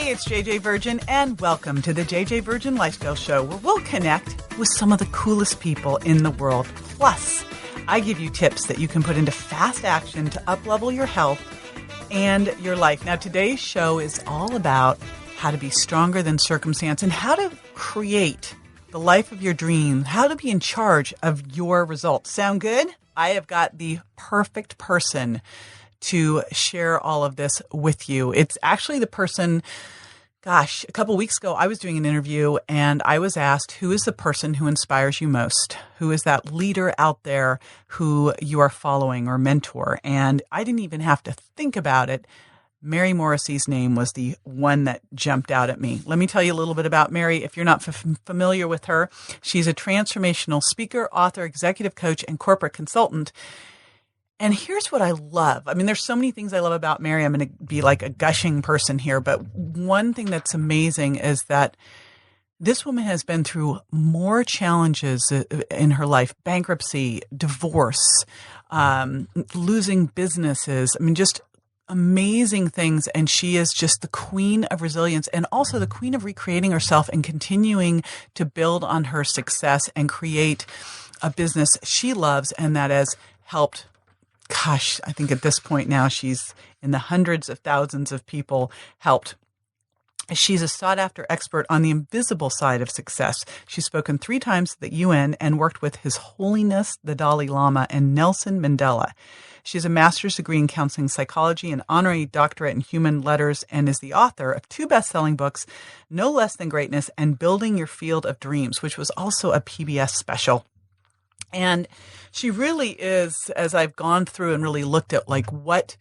Hey, it's JJ Virgin, and welcome to the JJ Virgin Lifestyle Show, where we'll connect with some of the coolest people in the world. Plus, I give you tips that you can put into fast action to up-level your health and your life. Now, today's show is all about how to be stronger than circumstance and how to create the life of your dreams, how to be in charge of your results. Sound good? I have got the perfect person to share all of this with you. It's actually the person, a couple weeks ago, I was doing an interview and I was asked, who is the person who inspires you most? Who is that leader out there who you are following or mentor? And I didn't even have to think about it. Mary Morrissey's name was the one that jumped out at me. Let me tell you a little bit about Mary. If you're not familiar with her, she's a transformational speaker, author, executive coach, and corporate consultant. And here's what I love. I mean, there's so many things I love about Mary. I'm going to be like a gushing person here. But one thing that's amazing is that this woman has been through more challenges in her life: bankruptcy, divorce, losing businesses. I mean, just amazing things. And she is just the queen of resilience and also the queen of recreating herself and continuing to build on her success and create a business she loves and that has helped. I think at this point now she's in the hundreds of thousands of people helped. She's a sought-after expert on the invisible side of success. She's spoken 3 times at the UN and worked with His Holiness the Dalai Lama and Nelson Mandela. She has a master's degree in counseling psychology and honorary doctorate in human letters and is the author of 2 best-selling books, No Less Than Greatness and Building Your Field of Dreams, which was also a PBS special. And she really is, as I've gone through and really looked at like what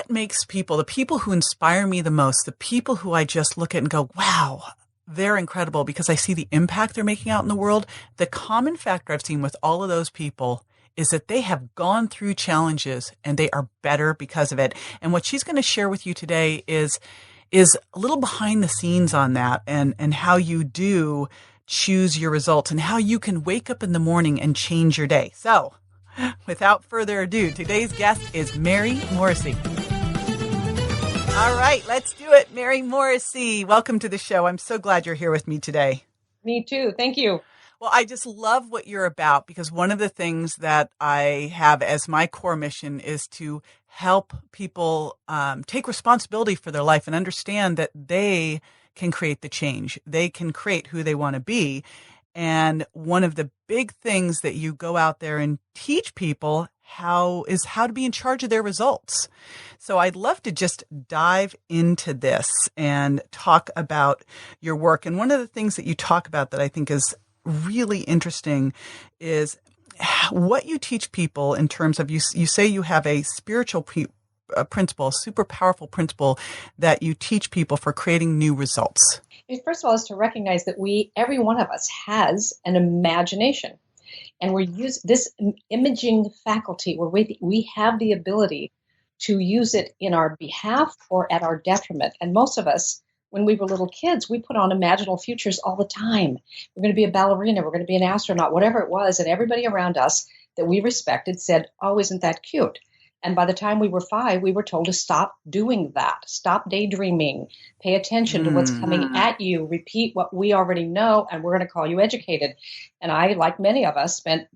makes people, the people who inspire me the most, the people who I just look at and go, wow, they're incredible because I see the impact they're making out in the world. The common factor I've seen with all of those people is that they have gone through challenges and they are better because of it. And what she's going to share with you today is a little behind the scenes on that and how you do choose your results and how you can wake up in the morning and change your day. So without further ado, today's guest is Mary Morrissey. All right, let's do it. Mary Morrissey, welcome to the show. I'm so glad you're here with me today. Me too. Thank you. Well, I just love what you're about because one of the things that I have as my core mission is to help people take responsibility for their life and understand that they can create the change. They can create who they want to be. And one of the big things that you go out there and teach people how to be in charge of their results. So I'd love to just dive into this and talk about your work. And one of the things that you talk about that I think is really interesting is what you teach people in terms of, you say you have a spiritual principle, a super powerful principle that you teach people for creating new results. First of all, is to recognize that every one of us has an imagination, and we use this imaging faculty where we have the ability to use it in our behalf or at our detriment. And most of us, when we were little kids, we put on imaginal futures all the time. We're going to be a ballerina, we're going to be an astronaut, whatever it was, and everybody around us that we respected said, "Oh, isn't that cute?" And by the time we were 5, we were told to stop doing that. Stop daydreaming. Pay attention to what's coming at you. Repeat what we already know, and we're going to call you educated. And I, like many of us, spent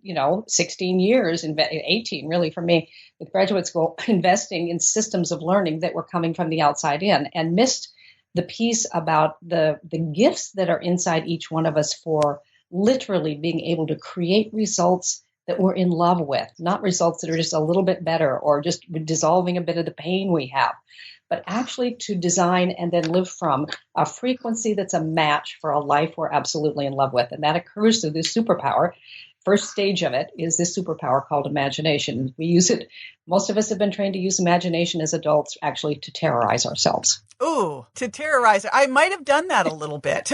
16 years, 18 really for me, with graduate school, investing in systems of learning that were coming from the outside in, and missed the piece about the gifts that are inside each one of us for literally being able to create results that we're in love with, not results that are just a little bit better or just dissolving a bit of the pain we have, but actually to design and then live from a frequency that's a match for a life we're absolutely in love with. And that occurs through this superpower. First stage of it is this superpower called imagination. We use it. Most of us have been trained to use imagination as adults actually to terrorize ourselves. Ooh, to terrorize. I might have done that a little bit.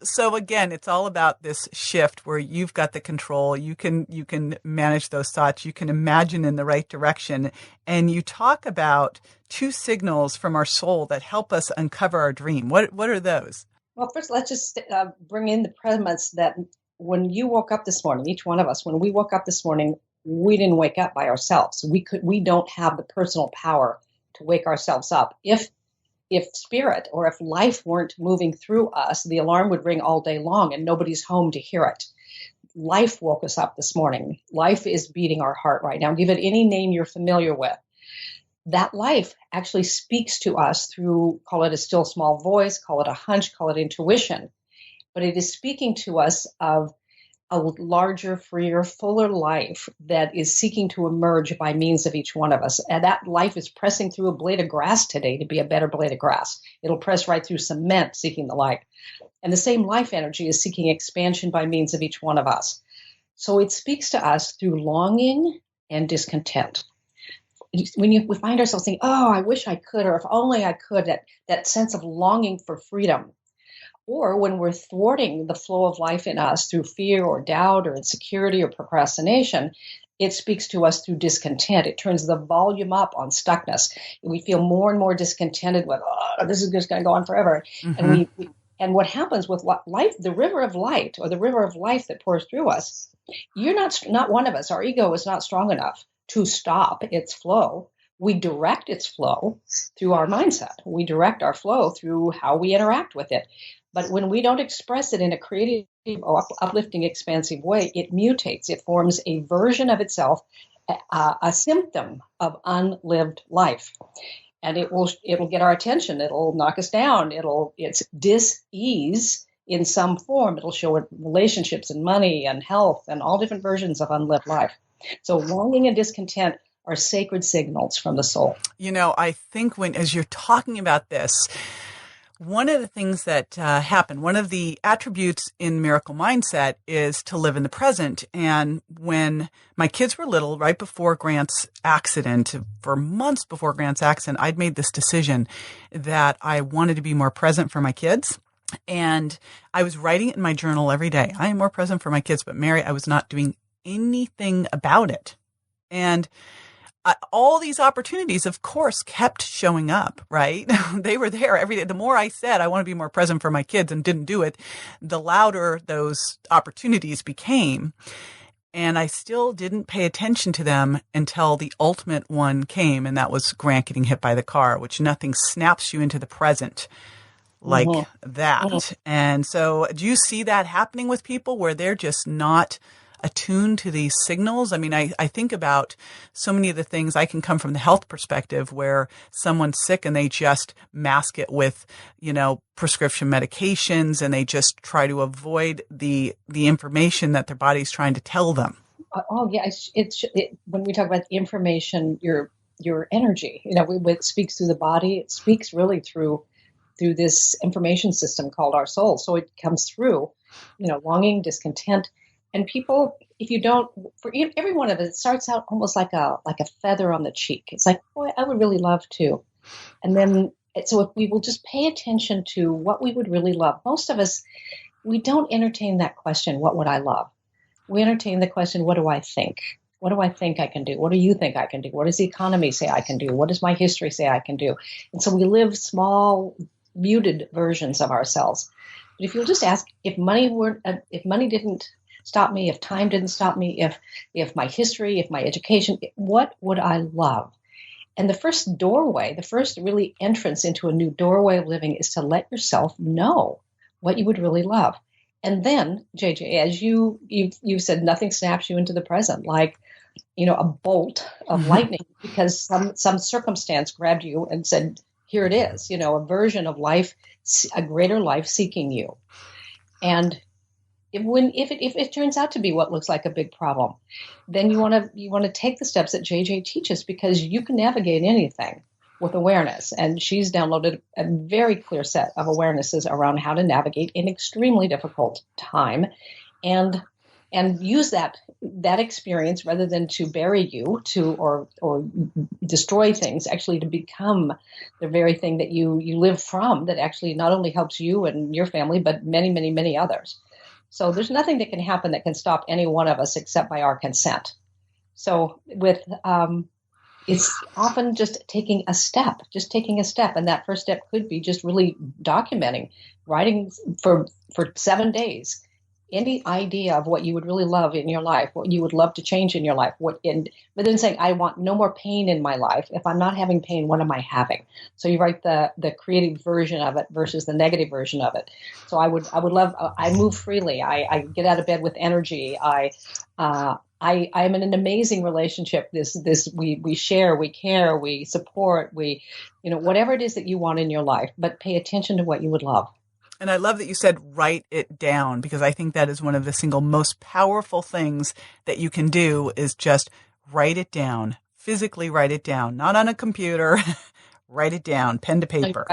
So again, it's all about this shift where you've got the control. You can manage those thoughts. You can imagine in the right direction. And you talk about 2 signals from our soul that help us uncover our dream. What are those? Well, first, let's just bring in the premise that when you woke up this morning, each one of us, when we woke up this morning, we didn't wake up by ourselves. We don't have the personal power to wake ourselves up. If spirit or if life weren't moving through us, the alarm would ring all day long and nobody's home to hear it. Life woke us up this morning. Life is beating our heart right now. Give it any name you're familiar with. That life actually speaks to us through, call it a still small voice, call it a hunch, call it intuition. But it is speaking to us of a larger, freer, fuller life that is seeking to emerge by means of each one of us. And that life is pressing through a blade of grass today to be a better blade of grass. It'll press right through cement seeking the light. And the same life energy is seeking expansion by means of each one of us. So it speaks to us through longing and discontent. When we find ourselves thinking, oh, I wish I could, or if only I could, that sense of longing for freedom. Or when we're thwarting the flow of life in us through fear or doubt or insecurity or procrastination, it speaks to us through discontent. It turns the volume up on stuckness. We feel more and more discontented with, oh, this is just going to go on forever. Mm-hmm. And what happens with life, the river of light or the river of life that pours through us, you're not one of us. Our ego is not strong enough to stop its flow. We direct its flow through our mindset. We direct our flow through how we interact with it. But when we don't express it in a creative or uplifting, expansive way, it mutates. It forms a version of itself, a symptom of unlived life. And it'll get our attention. It'll knock us down. It's dis-ease in some form. It'll show it relationships and money and health and all different versions of unlived life. So longing and discontent are sacred signals from the soul. I think as you're talking about this, one of the things that happen, one of the attributes in Miracle Mindset is to live in the present. And when my kids were little, right before Grant's accident, for months before Grant's accident, I'd made this decision that I wanted to be more present for my kids. And I was writing it in my journal every day. I am more present for my kids, but Mary, I was not doing anything about it. And all these opportunities, of course, kept showing up, right? They were there every day. The more I said, I want to be more present for my kids and didn't do it, the louder those opportunities became. And I still didn't pay attention to them until the ultimate one came. And that was Grant getting hit by the car, which nothing snaps you into the present like that. And so do you see that happening with people where they're just not attuned to these signals? I mean, I think about so many of the things. I can come from the health perspective where someone's sick and they just mask it with, prescription medications, and they just try to avoid the information that their body's trying to tell them. Oh yeah, when we talk about information, your energy, it speaks through the body. It speaks really through this information system called our soul. So it comes through, longing, discontent. And people, if you don't, for every one of us, it starts out almost like a feather on the cheek. It's like, boy, I would really love to. And then, so if we will just pay attention to what we would really love, most of us, we don't entertain that question, what would I love? We entertain the question, what do I think? What do I think I can do? What do you think I can do? What does the economy say I can do? What does my history say I can do? And so we live small, muted versions of ourselves. But if you'll just ask, if money didn't stop me, if time didn't stop me, if my history, if my education, what would I love? And the first really entrance into a new doorway of living is to let yourself know what you would really love. And then, JJ, as you said, nothing snaps you into the present like, a bolt of lightning because some circumstance grabbed you and said, here it is, a version of life, a greater life seeking you. And if it turns out to be what looks like a big problem, then you want to take the steps that JJ teaches, because you can navigate anything with awareness. And she's downloaded a very clear set of awarenesses around how to navigate an extremely difficult time, and use that experience rather than to bury you or destroy things, actually to become the very thing that you live from, that actually not only helps you and your family, but many, many, many others. So there's nothing that can happen that can stop any one of us except by our consent. So it's often just taking a step. And that first step could be just really documenting, writing for 7 days any idea of what you would really love in your life, what you would love to change in your life, but then saying, I want no more pain in my life. If I'm not having pain, what am I having? So you write the creative version of it versus the negative version of it. So I would love, I move freely. I get out of bed with energy. I'm in an amazing relationship. We share, we care, we support, whatever it is that you want in your life, but pay attention to what you would love. And I love that you said write it down, because I think that is one of the single most powerful things that you can do is just write it down, physically write it down, not on a computer, write it down, pen to paper.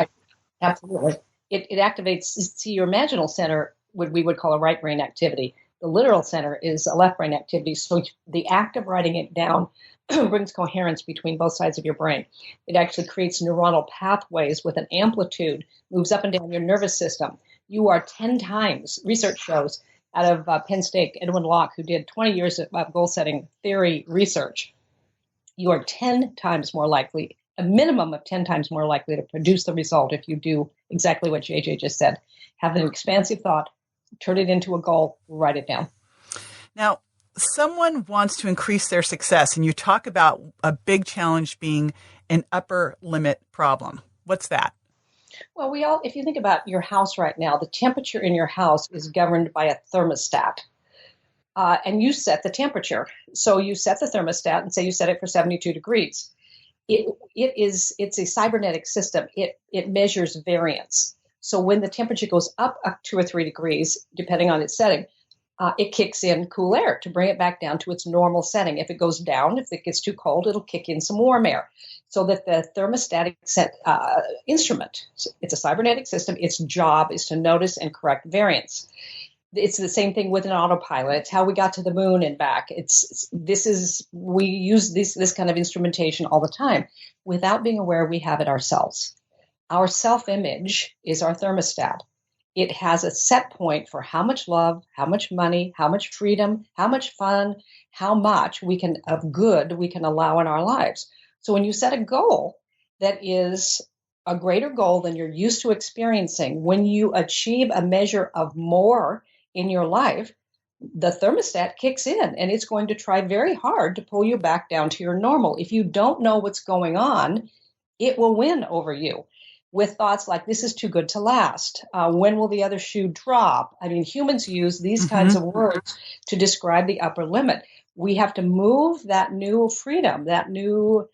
Absolutely. It activates, see, your imaginal center, what we would call a right brain activity. The literal center is a left brain activity. So the act of writing it down brings coherence between both sides of your brain. It actually creates neuronal pathways with an amplitude, moves up and down your nervous system. You are 10 times, research shows, out of Penn State, Edwin Locke, who did 20 years of goal-setting theory research, you are 10 times more likely, a minimum of 10 times more likely to produce the result if you do exactly what JJ just said. Have an expansive thought, turn it into a goal, write it down. Now, someone wants to increase their success, and you talk about a big challenge being an upper limit problem. What's that? Well, if you think about your house right now, the temperature in your house is governed by a thermostat. And you set the temperature. So you set the thermostat and say you set it for 72 degrees. It's a cybernetic system. It measures variance. So when the temperature goes up 2 or 3 degrees, depending on its setting, it kicks in cool air to bring it back down to its normal setting. If it goes down, if it gets too cold, it'll kick in some warm air. So that the thermostatic instrument, it's a cybernetic system, its job is to notice and correct variance. It's the same thing with an autopilot. It's how we got to the moon and back. We use this kind of instrumentation all the time without being aware we have it ourselves. Our self-image is our thermostat. It has a set point for how much love, how much money, how much freedom, how much fun, how much of good we can allow in our lives. So when you set a goal that is a greater goal than you're used to experiencing, when you achieve a measure of more in your life, the thermostat kicks in and it's going to try very hard to pull you back down to your normal. If you don't know what's going on, it will win over you with thoughts like, this is too good to last. When will the other shoe drop? I mean, humans use these kinds of words to describe the upper limit. We have to move that new freedom, that new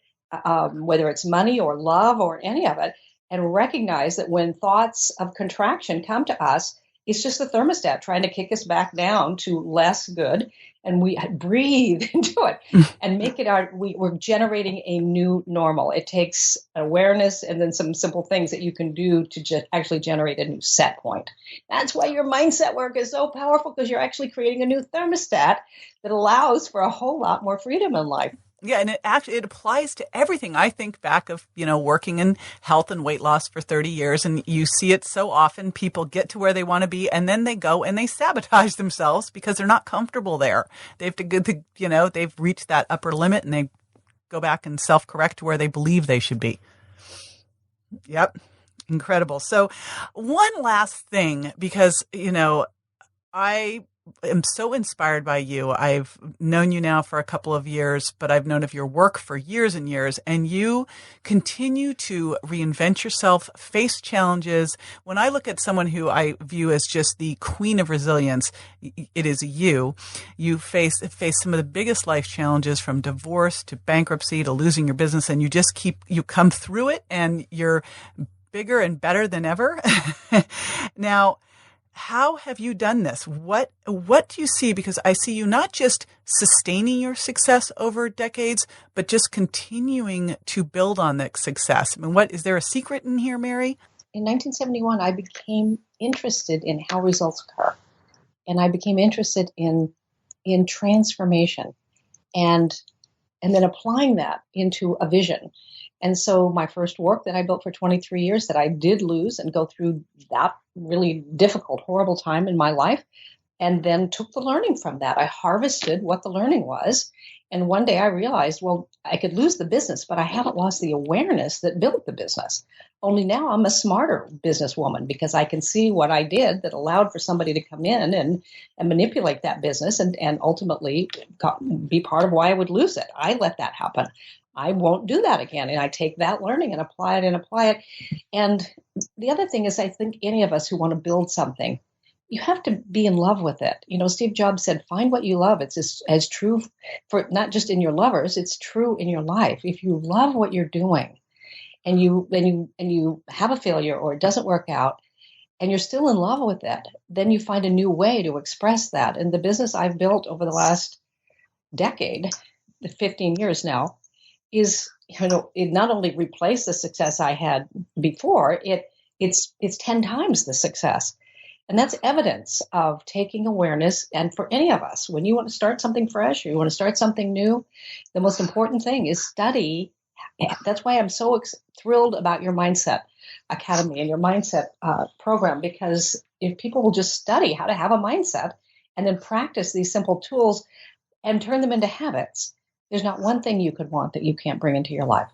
whether it's money or love or any of it, and recognize that when thoughts of contraction come to us, it's just the thermostat trying to kick us back down to less good, and we breathe into it and make it we're generating a new normal. It takes awareness and then some simple things that you can do to actually generate a new set point. That's why your mindset work is so powerful, because you're actually creating a new thermostat that allows for a whole lot more freedom in life. Yeah, and it applies to everything. I think back of, working in health and weight loss for 30 years, and you see it so often. People get to where they want to be, and then they go and they sabotage themselves because they're not comfortable there. They have to they've reached that upper limit, and they go back and self-correct to where they believe they should be. Yep. Incredible. So one last thing, because, I am so inspired by you. I've known you now for a couple of years, but I've known of your work for years and years, and you continue to reinvent yourself, face challenges. When I look at someone who I view as just the queen of resilience, it is you. You face some of the biggest life challenges, from divorce to bankruptcy to losing your business, and you come through it, and you're bigger and better than ever. Now, how have you done this? What do you see? Because I see you not just sustaining your success over decades, but just continuing to build on that success. I mean, is there a secret in here, Mary? In 1971, I became interested in how results occur. And I became interested in transformation and then applying that into a vision. And so my first work that I built for 23 years that I did lose and go through that really difficult, horrible time in my life, and then took the learning from that. I harvested what the learning was. And one day I realized, well, I could lose the business, but I haven't lost the awareness that built the business. Only now I'm a smarter businesswoman because I can see what I did that allowed for somebody to come in and manipulate that business and ultimately be part of why I would lose it. I let that happen. I won't do that again. And I take that learning and apply it. And the other thing is, I think any of us who want to build something, you have to be in love with it. Steve Jobs said, find what you love. It's as true for not just in your lovers, it's true in your life. If you love what you're doing and you have a failure or it doesn't work out and you're still in love with it, then you find a new way to express that. And the business I've built over the last decade, 15 years now, is, it not only replaced the success I had before, it's 10 times the success. And that's evidence of taking awareness. And for any of us, when you want to start something fresh or you want to start something new, the most important thing is study. That's why I'm so thrilled about your Mindset Academy and your Mindset program, because if people will just study how to have a mindset and then practice these simple tools and turn them into habits, there's not one thing you could want that you can't bring into your life.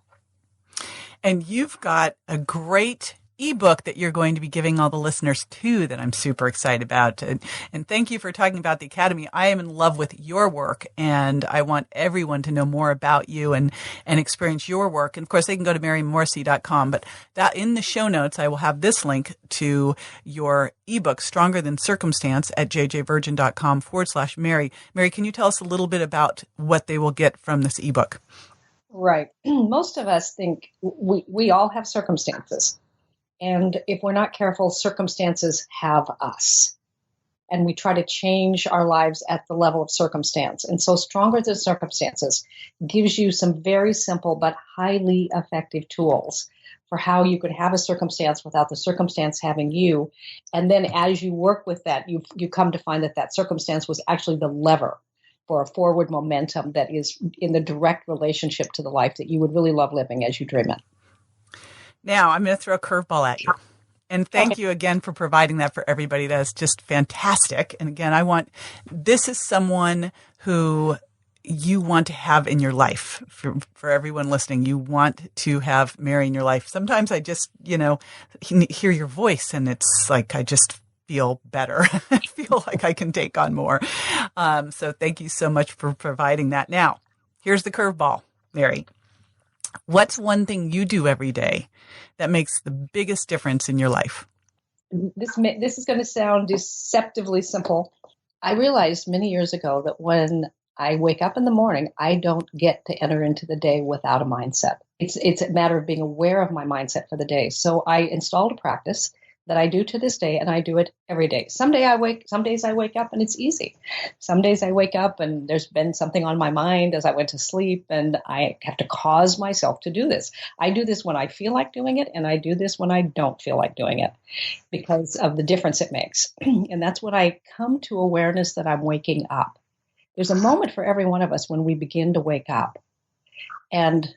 And you've got a great ebook that you're going to be giving all the listeners too that I'm super excited about. And thank you for talking about the Academy. I am in love with your work and I want everyone to know more about you and experience your work. And of course, they can go to marymorrissey.com, but that in the show notes, I will have this link to your ebook, Stronger Than Circumstance, at jjvirgin.com/Mary. Mary, can you tell us a little bit about what they will get from this ebook? Right. Most of us think we all have circumstances. And if we're not careful, circumstances have us. And we try to change our lives at the level of circumstance. And so Stronger Than Circumstances gives you some very simple but highly effective tools for how you could have a circumstance without the circumstance having you. And then as you work with that, you come to find that circumstance was actually the lever for a forward momentum that is in the direct relationship to the life that you would really love living as you dream it. Now, I'm going to throw a curveball at you. And thank you again for providing that for everybody. That is just fantastic. And again, this is someone who you want to have in your life. For everyone listening, you want to have Mary in your life. Sometimes I just, hear your voice and it's like I just feel better. I feel like I can take on more. So thank you so much for providing that. Now, here's the curveball, Mary. What's one thing you do every day that makes the biggest difference in your life? This is going to sound deceptively simple. I realized many years ago that when I wake up in the morning, I don't get to enter into the day without a mindset. It's a matter of being aware of my mindset for the day. So I installed a practice that I do to this day, and I do it every day. Some days I wake up and it's easy. Some days I wake up and there's been something on my mind as I went to sleep, and I have to cause myself to do this. I do this when I feel like doing it, and I do this when I don't feel like doing it because of the difference it makes. And that's when I come to awareness that I'm waking up. There's a moment for every one of us when we begin to wake up and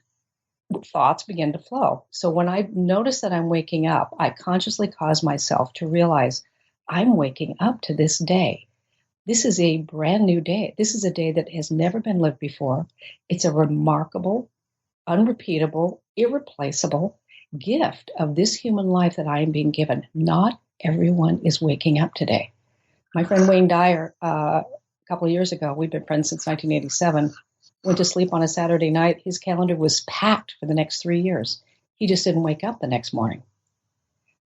thoughts begin to flow. So when I notice that I'm waking up, I consciously cause myself to realize I'm waking up to this day. This is a brand new day. This is a day that has never been lived before. It's a remarkable, unrepeatable, irreplaceable gift of this human life that I am being given. Not everyone is waking up today. My friend Wayne Dyer, a couple of years ago, we've been friends since 1987, went to sleep on a Saturday night. His calendar was packed for the next 3 years. He just didn't wake up the next morning.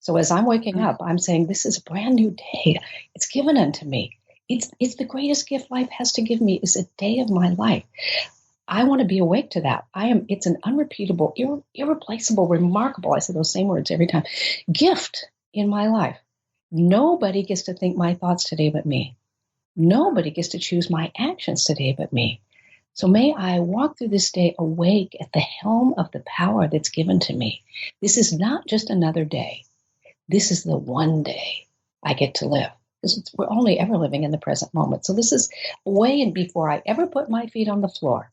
So as I'm waking up, I'm saying, this is a brand new day. It's given unto me. It's the greatest gift life has to give me is a day of my life. I want to be awake to that. It's an unrepeatable, irreplaceable, remarkable, I say those same words every time, gift in my life. Nobody gets to think my thoughts today but me. Nobody gets to choose my actions today but me. So may I walk through this day awake at the helm of the power that's given to me. This is not just another day. This is the one day I get to live. Because we're only ever living in the present moment. So this is way and before I ever put my feet on the floor.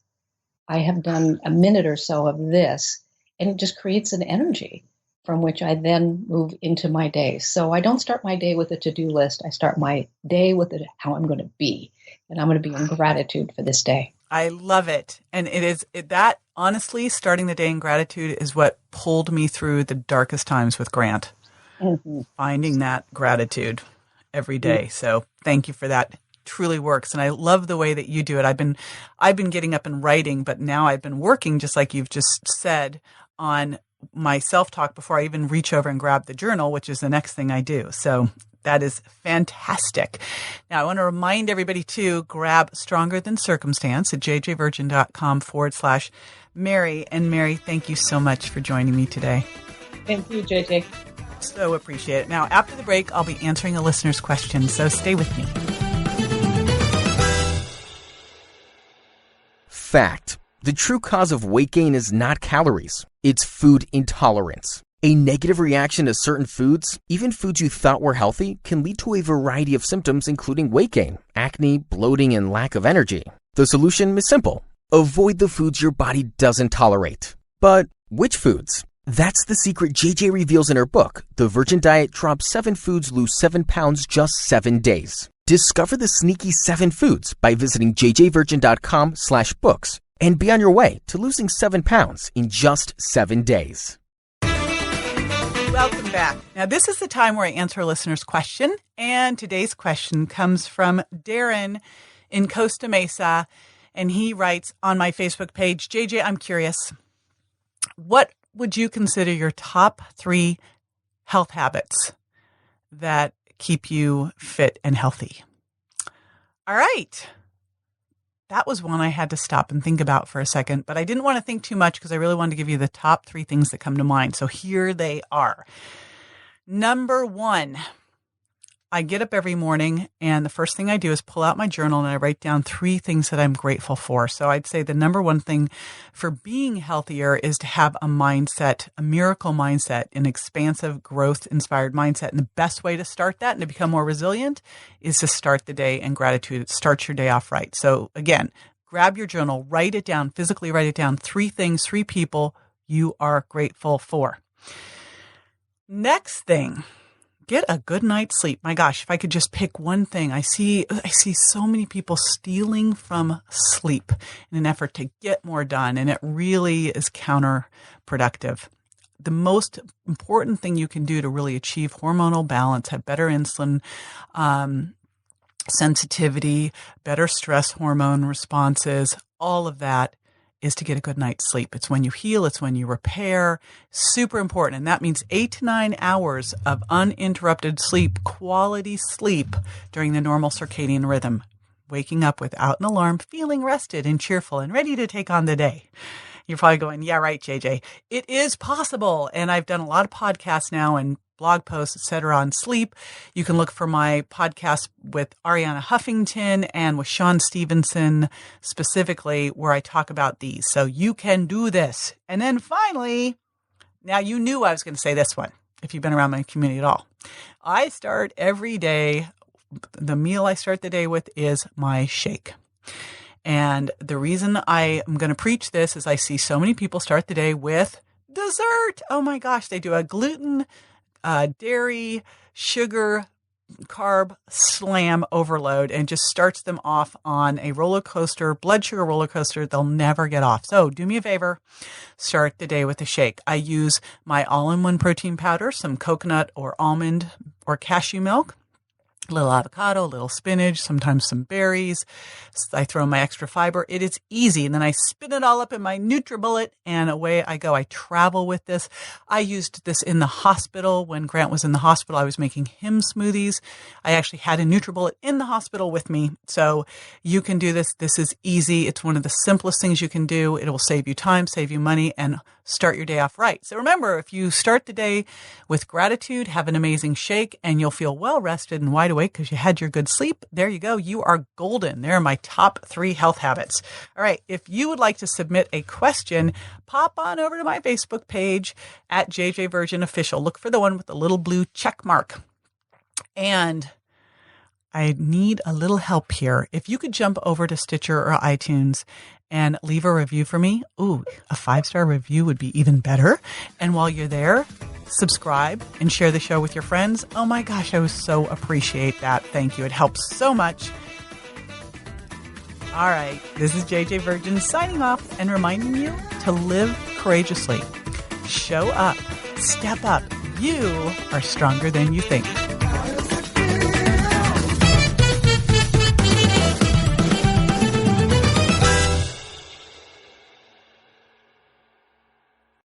I have done a minute or so of this, and it just creates an energy from which I then move into my day. So I don't start my day with a to-do list. I start my day with how I'm going to be. And I'm going to be in gratitude for this day. I love it. And that honestly, starting the day in gratitude is what pulled me through the darkest times with Grant. Mm-hmm. Finding that gratitude every day. Mm-hmm. So thank you for that. Truly works. And I love the way that you do it. I've been getting up and writing, but now I've been working, just like you've just said, on my self-talk before I even reach over and grab the journal, which is the next thing I do. So that is fantastic. Now, I want to remind everybody to grab Stronger Than Circumstance at jjvirgin.com/Mary. And Mary, thank you so much for joining me today. Thank you, JJ. So appreciate it. Now, after the break, I'll be answering a listener's question, so stay with me. Fact. The true cause of weight gain is not calories. It's food intolerance. A negative reaction to certain foods, even foods you thought were healthy, can lead to a variety of symptoms including weight gain, acne, bloating, and lack of energy. The solution is simple. Avoid the foods your body doesn't tolerate. But which foods? That's the secret JJ reveals in her book, The Virgin Diet: Drop 7 Foods, Lose 7 Pounds, Just 7 Days. Discover the sneaky 7 foods by visiting jjvirgin.com/books and be on your way to losing 7 pounds in just 7 days. Welcome back. Now, this is the time where I answer a listener's question, and today's question comes from Darren in Costa Mesa, and he writes on my Facebook page, JJ, I'm curious, what would you consider your top 3 health habits that keep you fit and healthy? All right. That was one I had to stop and think about for a second, but I didn't want to think too much because I really wanted to give you the top 3 things that come to mind. So here they are. Number 1, I get up every morning and the first thing I do is pull out my journal and I write down 3 things that I'm grateful for. So I'd say the number 1 thing for being healthier is to have a mindset, a miracle mindset, an expansive, growth-inspired mindset. And the best way to start that and to become more resilient is to start the day in gratitude. It starts your day off right. So again, grab your journal, write it down, physically write it down, 3 things, 3 people you are grateful for. Next thing, get a good night's sleep. My gosh, if I could just pick one thing, I see so many people stealing from sleep in an effort to get more done, and it really is counterproductive. The most important thing you can do to really achieve hormonal balance, have better insulin sensitivity, better stress hormone responses, all of that is to get a good night's sleep. It's when you heal. It's when you repair. Super important. And that means 8 to 9 hours of uninterrupted sleep, quality sleep during the normal circadian rhythm. Waking up without an alarm, feeling rested and cheerful and ready to take on the day. You're probably going, yeah, right, JJ. It is possible. And I've done a lot of podcasts now and blog posts, etc. on sleep. You can look for my podcast with Ariana Huffington and with Sean Stevenson specifically, where I talk about these. So you can do this. And then finally, now you knew I was going to say this one, if you've been around my community at all. I start every day, the meal I start the day with is my shake. And the reason I am going to preach this is I see so many people start the day with dessert. Oh my gosh, they do a gluten, dairy, sugar, carb slam overload and just starts them off on a roller coaster, blood sugar roller coaster. They'll never get off. So do me a favor, start the day with a shake. I use my all-in-one protein powder, some coconut or almond or cashew milk, a little avocado, a little spinach, sometimes some berries. I throw my extra fiber. It is easy. And then I spin it all up in my NutriBullet and away I go. I travel with this. I used this in the hospital. When Grant was in the hospital, I was making him smoothies. I actually had a NutriBullet in the hospital with me. So you can do this. This is easy. It's one of the simplest things you can do. It will save you time, save you money, and start your day off right. So remember, if you start the day with gratitude, have an amazing shake, and you'll feel well rested and wide awake because you had your good sleep. There you go. You are golden. There are my top 3 health habits. All right. If you would like to submit a question, pop on over to my Facebook page at JJ Virgin Official. Look for the one with the little blue check mark. And I need a little help here. If you could jump over to Stitcher or iTunes and leave a review for me. Ooh, a 5-star review would be even better. And while you're there, subscribe, and share the show with your friends. Oh my gosh, I would so appreciate that. Thank you. It helps so much. All right, this is JJ Virgin signing off and reminding you to live courageously. Show up. Step up. You are stronger than you think.